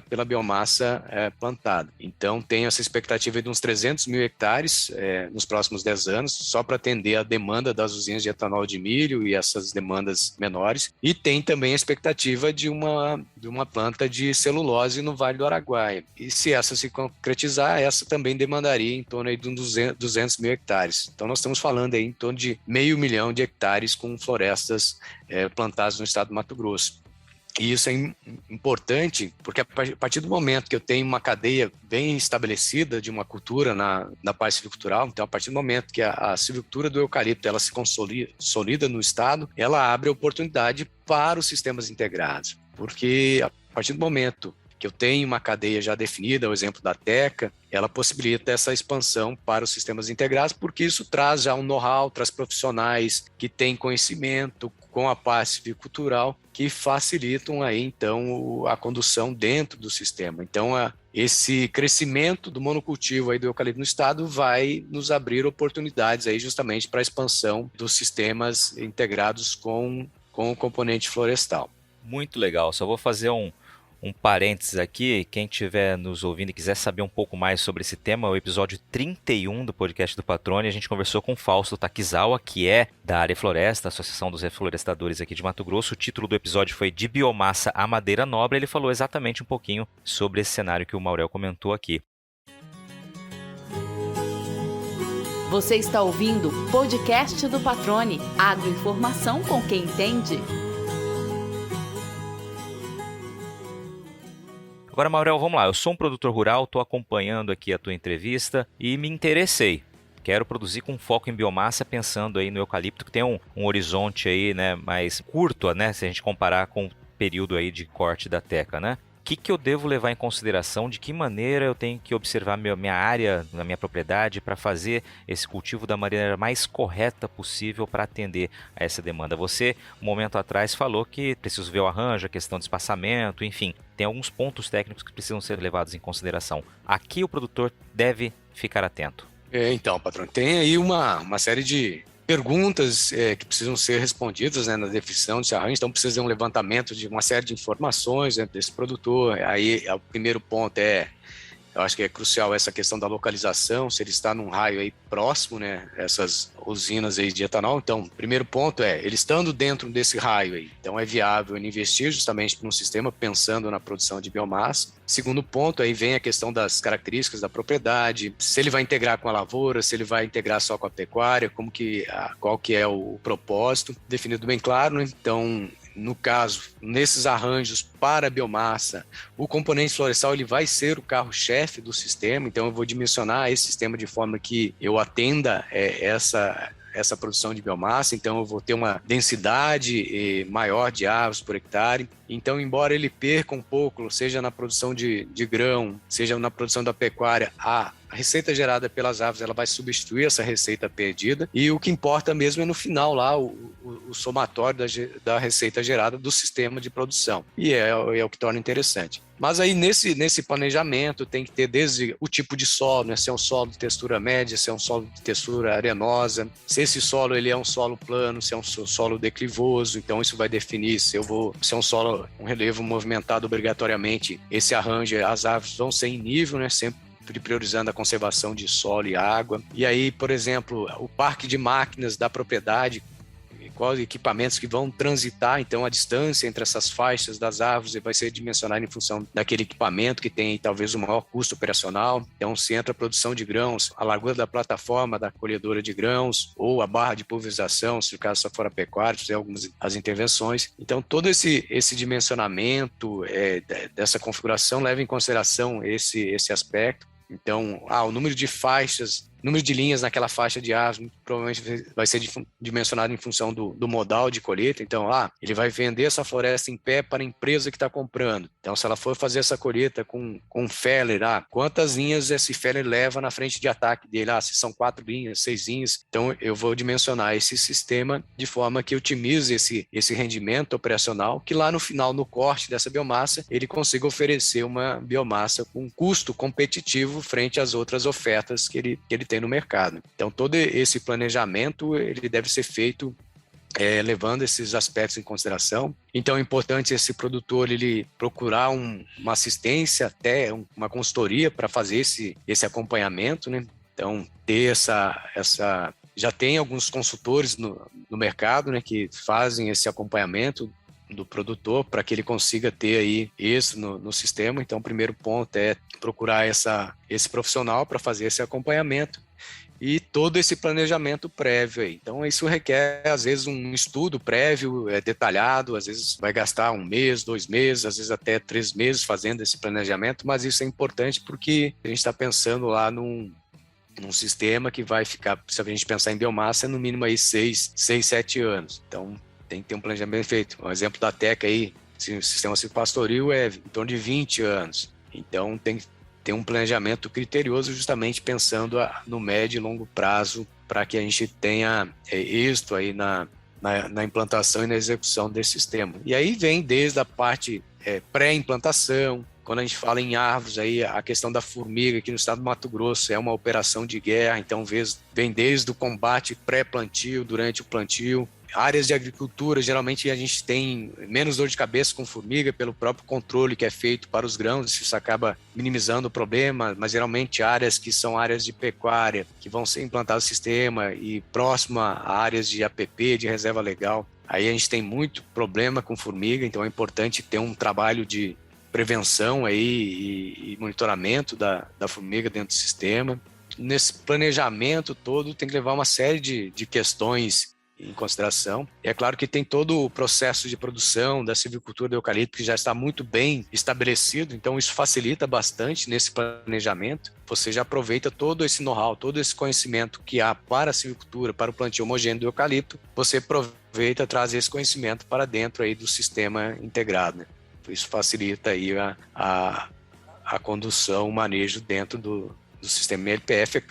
Speaker 2: pela biomassa plantada. Então, tem essa expectativa de uns 300 mil hectares nos próximos 10 anos, só para atender a demanda das usinas de etanol de milho e essas demandas menores. E tem também a expectativa de uma planta de celulose no Vale do Araguaia. E se essa se concretizar, essa também demandaria em torno aí de uns 200 mil hectares. Então, nós estamos falando aí em torno de 500 mil de hectares com florestas plantadas no estado do Mato Grosso. E isso é importante porque a partir do momento que eu tenho uma cadeia bem estabelecida de uma cultura na parte silvicultural, então a partir do momento que a silvicultura do eucalipto ela se consolida no estado, ela abre a oportunidade para os sistemas integrados. Porque a partir do momento que eu tenho uma cadeia já definida, o exemplo da teca, ela possibilita essa expansão para os sistemas integrados, porque isso traz já um know-how, traz profissionais que têm conhecimento com a parte silvicultural, que facilitam aí, então, a condução dentro do sistema. Então, esse crescimento do monocultivo aí do eucalipto no estado vai nos abrir oportunidades aí justamente para a expansão dos sistemas integrados com o componente florestal.
Speaker 1: Muito legal. Só vou fazer um parênteses aqui, quem estiver nos ouvindo e quiser saber um pouco mais sobre esse tema, o episódio 31 do podcast do Patrone, a gente conversou com o Fausto Takizawa, que é da Área Floresta, Associação dos Reflorestadores aqui de Mato Grosso. O título do episódio foi De Biomassa à Madeira Nobre. Ele falou exatamente um pouquinho sobre esse cenário que o Maurel comentou aqui.
Speaker 3: Você está ouvindo o podcast do Patrone, agroinformação com quem entende.
Speaker 1: Agora, Maurel, vamos lá. Eu sou um produtor rural, estou acompanhando aqui a tua entrevista e me interessei. Quero produzir com foco em biomassa, pensando aí no eucalipto, que tem um horizonte aí, né, mais curto, né, se a gente comparar com o período aí de corte da teca, né? O que eu devo levar em consideração? De que maneira eu tenho que observar minha área, na minha propriedade, para fazer esse cultivo da maneira mais correta possível para atender a essa demanda? Você, um momento atrás, falou que preciso ver o arranjo, a questão de espaçamento, enfim. Tem alguns pontos técnicos que precisam ser levados em consideração. Aqui o produtor deve ficar atento.
Speaker 2: Então, patrão, tem aí uma série de perguntas que precisam ser respondidas, né, na definição desse arranjo. Então, precisa de um levantamento de uma série de informações, né, desse produtor. Aí, o primeiro ponto eu acho que é crucial essa questão da localização, se ele está num raio aí próximo, né, essas usinas aí de etanol. Então, primeiro ponto ele estando dentro desse raio aí, então é viável ele investir justamente num sistema pensando na produção de biomassa. Segundo ponto, aí vem a questão das características da propriedade, se ele vai integrar com a lavoura, se ele vai integrar só com a pecuária, qual que é o propósito, definido bem claro, né? Então, no caso, nesses arranjos para a biomassa, o componente florestal ele vai ser o carro-chefe do sistema, então eu vou dimensionar esse sistema de forma que eu atenda essa produção de biomassa, então eu vou ter uma densidade maior de árvores por hectare. Então, embora ele perca um pouco, seja na produção de grão, seja na produção da pecuária, a receita gerada pelas árvores ela vai substituir essa receita perdida, e o que importa mesmo é no final lá o somatório da receita gerada do sistema de produção, e é o que torna interessante. Mas aí nesse planejamento tem que ter desde o tipo de solo, né? Se é um solo de textura média, se é um solo de textura arenosa, se esse solo ele é um solo plano, se é um solo declivoso, então isso vai definir se é um solo, um relevo movimentado obrigatoriamente, esse arranjo, as árvores vão ser em nível, né? Sempre priorizando a conservação de solo e água. E aí, por exemplo, o parque de máquinas da propriedade, quais equipamentos que vão transitar, então a distância entre essas faixas das árvores vai ser dimensionada em função daquele equipamento que tem talvez o maior custo operacional. Então, se entra a produção de grãos, a largura da plataforma da colhedora de grãos ou a barra de pulverização, se o caso só for a pecuária, fizer algumas as intervenções. Então, todo esse dimensionamento dessa configuração leva em consideração esse aspecto. Então, o número de faixas, número de linhas naquela faixa de árvores muito provavelmente vai ser dimensionado em função do modal de colheita. Então, ele vai vender essa floresta em pé para a empresa que está comprando. Então, se ela for fazer essa colheita com feller, quantas linhas esse feller leva na frente de ataque dele? Se são 4 linhas, 6 linhas. Então, eu vou dimensionar esse sistema de forma que otimize esse rendimento operacional, que lá no final, no corte dessa biomassa, ele consiga oferecer uma biomassa com custo competitivo frente às outras ofertas que ele tem no mercado. Então, todo esse planejamento ele deve ser feito levando esses aspectos em consideração. Então, é importante esse produtor ele procurar uma assistência, até uma consultoria para fazer esse acompanhamento, né? Então, ter já tem alguns consultores no mercado, né, que fazem esse acompanhamento do produtor para que ele consiga ter aí isso no sistema. Então, o primeiro ponto é procurar esse profissional para fazer esse acompanhamento e todo esse planejamento prévio aí. Então, isso requer, às vezes, um estudo prévio, detalhado, às vezes vai gastar 1 mês, 2 meses, às vezes até 3 meses fazendo esse planejamento, mas isso é importante porque a gente está pensando lá num sistema que vai ficar, se a gente pensar em biomassa, no mínimo aí 6, 7 anos. Então, tem que ter um planejamento feito. Um exemplo da Teca aí, o sistema silvopastoril é em torno de 20 anos. Então, tem que ter um planejamento criterioso justamente pensando no médio e longo prazo para que a gente tenha êxito aí na implantação e na execução desse sistema. E aí vem desde a parte pré-implantação. Quando a gente fala em árvores, aí a questão da formiga aqui no estado do Mato Grosso é uma operação de guerra, então vem desde o combate pré-plantio, durante o plantio. Áreas de agricultura, geralmente a gente tem menos dor de cabeça com formiga pelo próprio controle que é feito para os grãos, isso acaba minimizando o problema, mas geralmente áreas que são áreas de pecuária, que vão ser implantados o sistema e próximo a áreas de APP, de reserva legal, aí a gente tem muito problema com formiga, então é importante ter um trabalho de prevenção aí e monitoramento da formiga dentro do sistema. Nesse planejamento todo tem que levar uma série de questões em consideração. E é claro que tem todo o processo de produção da silvicultura do eucalipto que já está muito bem estabelecido, então isso facilita bastante nesse planejamento. Você já aproveita todo esse know-how, todo esse conhecimento que há para a silvicultura, para o plantio homogêneo do eucalipto, você aproveita, traz esse conhecimento para dentro aí do sistema integrado, né? Isso facilita aí a condução, o manejo dentro do sistema LPF,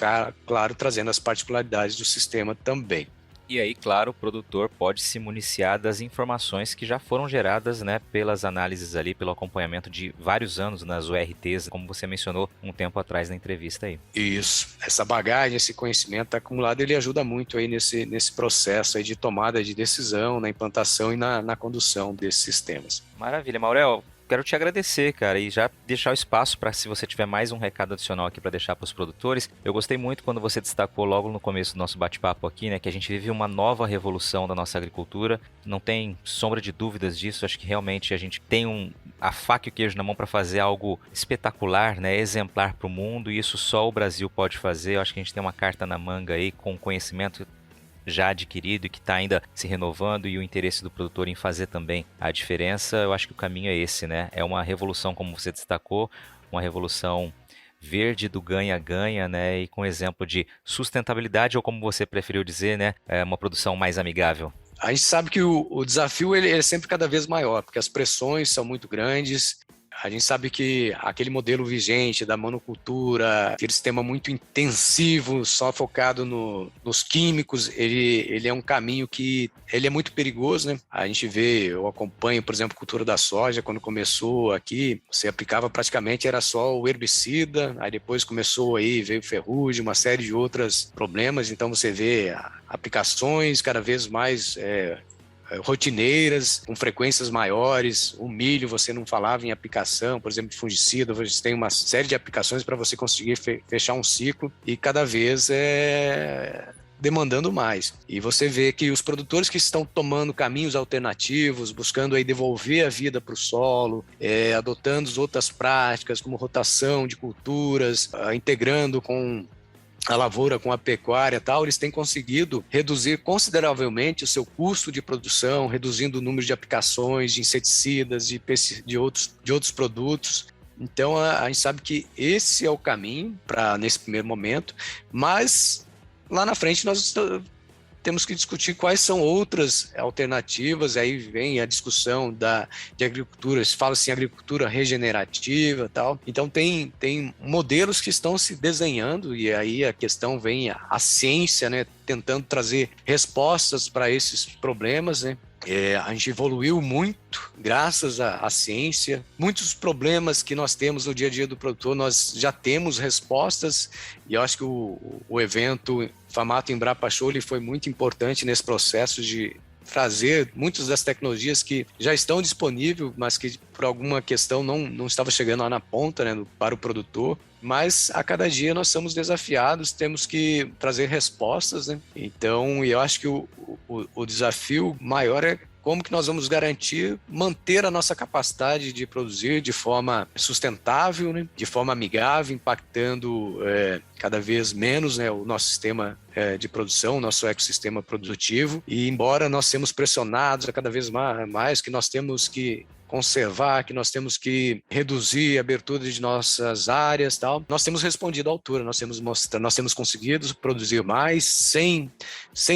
Speaker 2: claro, trazendo as particularidades do sistema também.
Speaker 1: E aí, claro, o produtor pode se municiar das informações que já foram geradas, né, pelas análises ali, pelo acompanhamento de vários anos nas URTs, como você mencionou um tempo atrás na entrevista aí.
Speaker 2: Isso. Essa bagagem, esse conhecimento acumulado, ele ajuda muito aí nesse processo aí de tomada de decisão, na implantação e na condução desses sistemas.
Speaker 1: Maravilha, Maurel. Quero te agradecer, cara, e já deixar o espaço para, se você tiver mais um recado adicional aqui para deixar para os produtores. Eu gostei muito quando você destacou logo no começo do nosso bate-papo aqui, né, que a gente vive uma nova revolução da nossa agricultura. Não tem sombra de dúvidas disso. Acho que realmente a gente tem a faca e o queijo na mão para fazer algo espetacular, né, exemplar para o mundo, e isso só o Brasil pode fazer. Eu acho que a gente tem uma carta na manga aí com conhecimento já adquirido e que está ainda se renovando, e o interesse do produtor em fazer também a diferença. Eu acho que o caminho é esse, né? É uma revolução, como você destacou, uma revolução verde do ganha-ganha, né? E com exemplo de sustentabilidade, ou como você preferiu dizer, né? Uma produção mais amigável.
Speaker 2: A gente sabe que o desafio ele é sempre cada vez maior, porque as pressões são muito grandes. A gente sabe que aquele modelo vigente da monocultura, aquele sistema muito intensivo, só focado nos químicos, ele é um caminho que ele é muito perigoso, né? A gente vê, eu acompanho, por exemplo, a cultura da soja, quando começou aqui, você aplicava praticamente, era só o herbicida, aí depois começou aí, veio ferrugem, uma série de outros problemas, então você vê aplicações cada vez mais rotineiras, com frequências maiores. O milho, você não falava em aplicação, por exemplo, de fungicida, você tem uma série de aplicações para você conseguir fechar um ciclo e cada vez demandando mais. E você vê que os produtores que estão tomando caminhos alternativos, buscando aí devolver a vida para o solo, adotando outras práticas como rotação de culturas, integrando com a lavoura, com a pecuária e tal, eles têm conseguido reduzir consideravelmente o seu custo de produção, reduzindo o número de aplicações, de inseticidas, de outros produtos. Então, a gente sabe que esse é o caminho nesse primeiro momento, mas lá na frente nós temos que discutir quais são outras alternativas. Aí vem a discussão de agricultura, se fala assim, agricultura regenerativa e tal. Então tem modelos que estão se desenhando e aí a questão vem a ciência, né, tentando trazer respostas para esses problemas, né? A gente evoluiu muito graças à ciência. Muitos problemas que nós temos no dia a dia do produtor, nós já temos respostas, e eu acho que o evento FAMATO Embrapa Show ele foi muito importante nesse processo de trazer muitas das tecnologias que já estão disponíveis, mas que por alguma questão não estava chegando lá na ponta, né, para o produtor. Mas a cada dia nós somos desafiados, temos que trazer respostas, né? Então, eu acho que o desafio maior é como que nós vamos garantir manter a nossa capacidade de produzir de forma sustentável, né? De forma amigável, impactando cada vez menos, né, o nosso sistema de produção, o nosso ecossistema produtivo. E embora nós sejamos pressionados a cada vez mais que nós temos que conservar, que nós temos que reduzir a abertura de nossas áreas, tal. Nós temos respondido à altura, nós temos conseguido produzir mais sem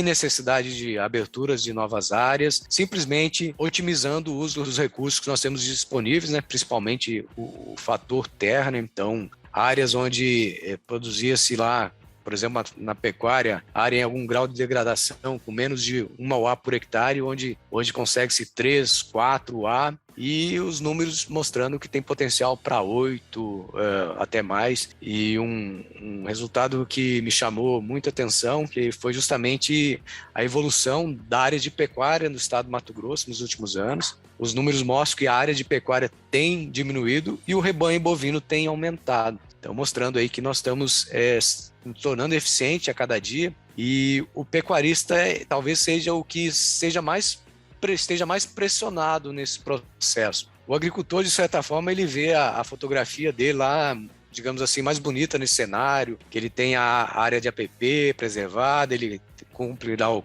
Speaker 2: necessidade de aberturas de novas áreas, simplesmente otimizando o uso dos recursos que nós temos disponíveis, né? Principalmente o fator terra, né? Então, áreas onde produzia-se lá, por exemplo, na pecuária, área em algum grau de degradação com menos de 1 UA por hectare, onde hoje consegue-se 3, 4 UA, e os números mostrando que tem potencial para 8, até mais. E um resultado que me chamou muita atenção, que foi justamente a evolução da área de pecuária no estado do Mato Grosso nos últimos anos. Os números mostram que a área de pecuária tem diminuído e o rebanho bovino tem aumentado. Então, mostrando aí que nós estamos nos tornando eficiente a cada dia, e o pecuarista talvez seja o que esteja mais pressionado nesse processo. O agricultor, de certa forma, ele vê a fotografia dele lá, digamos assim, mais bonita nesse cenário, que ele tem a área de APP preservada, ele cumpre lá o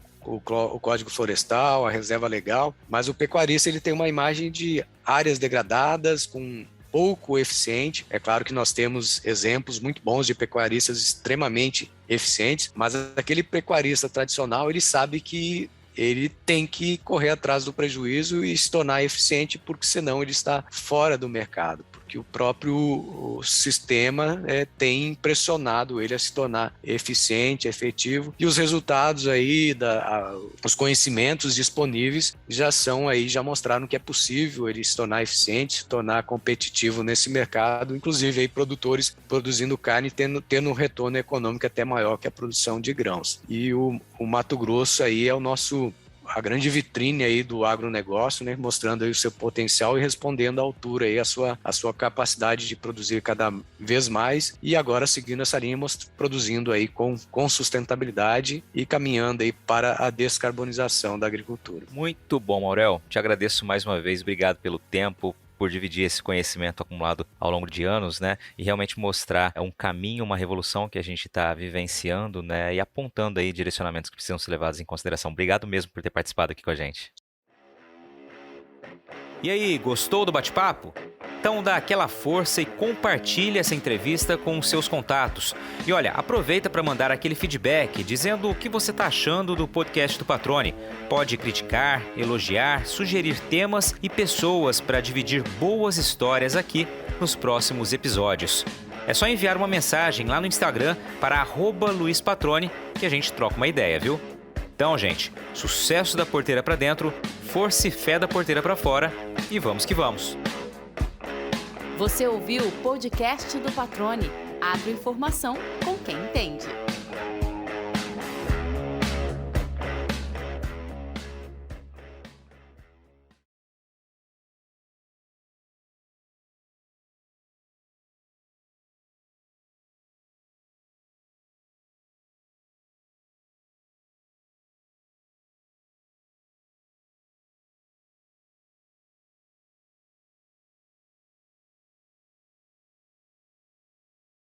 Speaker 2: Código Florestal, a reserva legal, mas o pecuarista ele tem uma imagem de áreas degradadas, com pouco eficiente. É claro que nós temos exemplos muito bons de pecuaristas extremamente eficientes, mas aquele pecuarista tradicional, ele sabe que ele tem que correr atrás do prejuízo e se tornar eficiente, porque senão ele está fora do mercado, porque o próprio sistema tem pressionado ele a se tornar eficiente, efetivo, e os resultados aí, os conhecimentos disponíveis já mostraram que é possível ele se tornar eficiente, se tornar competitivo nesse mercado, inclusive aí produtores produzindo carne tendo um retorno econômico até maior que a produção de grãos. E o Mato Grosso aí é a grande vitrine aí do agronegócio, né, mostrando aí o seu potencial e respondendo à altura aí a sua capacidade de produzir cada vez mais, e agora seguindo essa linha, produzindo aí com sustentabilidade e caminhando aí para a descarbonização da agricultura.
Speaker 1: Muito bom, Maurel. Te agradeço mais uma vez, obrigado pelo tempo, por dividir esse conhecimento acumulado ao longo de anos, né, e realmente mostrar um caminho, uma revolução que a gente está vivenciando, né, e apontando aí direcionamentos que precisam ser levados em consideração. Obrigado mesmo por ter participado aqui com a gente. E aí, gostou do bate-papo? Então dá aquela força e compartilha essa entrevista com os seus contatos. E olha, aproveita para mandar aquele feedback dizendo o que você está achando do podcast do Patrone. Pode criticar, elogiar, sugerir temas e pessoas para dividir boas histórias aqui nos próximos episódios. É só enviar uma mensagem lá no Instagram para @LuizPatrone que a gente troca uma ideia, viu? Então, gente, sucesso da porteira para dentro, força e fé da porteira para fora e vamos que vamos!
Speaker 3: Você ouviu o podcast do Patrone, agroinformação com quem entende.